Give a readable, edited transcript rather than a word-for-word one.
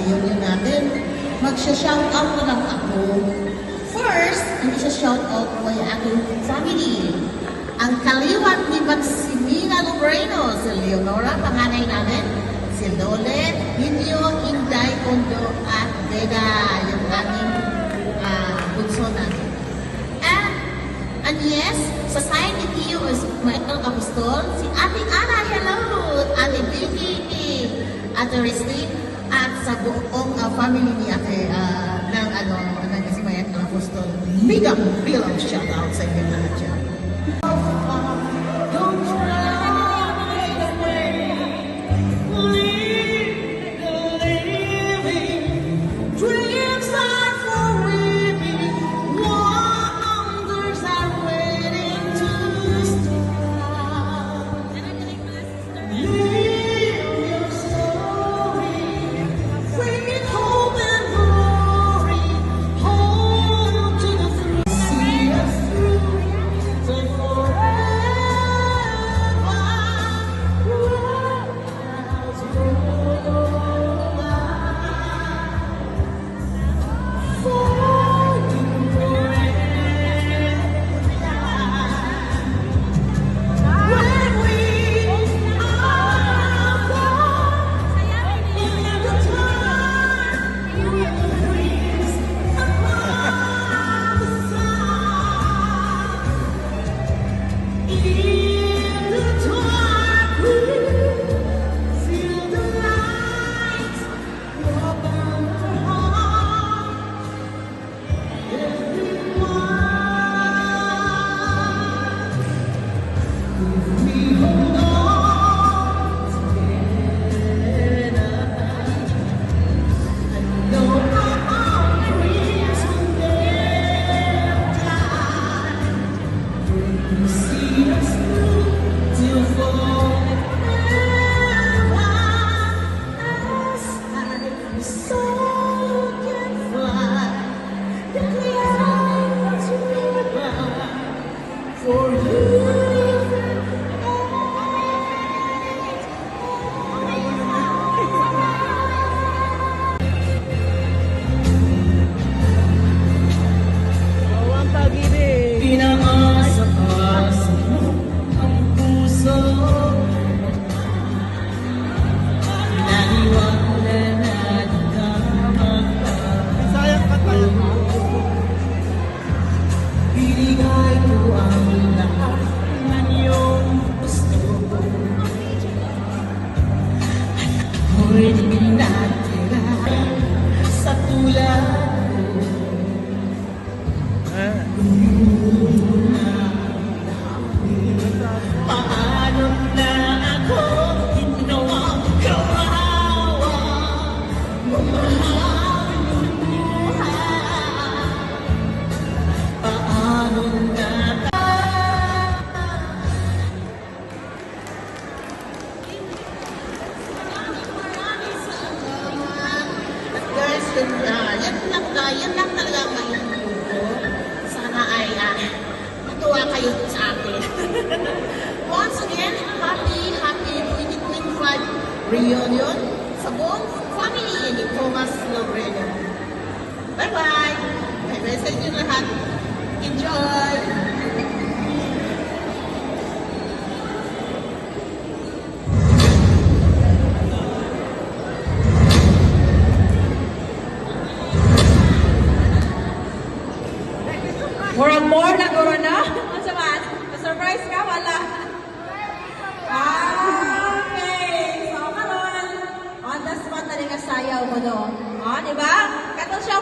reunion natin. Magsha-shoutout na lang ako. First, ang isa-shoutout ko ay aking family. Ang kaliwat ni Maximina Loreno, si Leonora, panganay namin, si Lolet, Hinyo, Inday, Kondo, at Vega, yung aming bunso namin. And yes, sa side ni Tio is Michael Apostol, si Ate Ana, hello, Ate Vicky, Ate Ristin, at sa buong family ni Ate ng si Michael Apostol. Bilang shoutout sa inyo lahat dyan. Sa tulad paano na ako ginawang kawawa, mamahal ng buhay, paano na yan lang talaga ang mahihingi ko. Sana ay matuwa kayo sa akin. Once again, happy 2025 reunion sa buong family ni Thomas Loreno. Bye-bye! Bye-bye sa inyo lahat. Enjoy! More na guro na? Ano man? Na-surprise ka? Wala. Okay. So, karon on the spot na rin sayaw mo doon. O, diba? Katong siya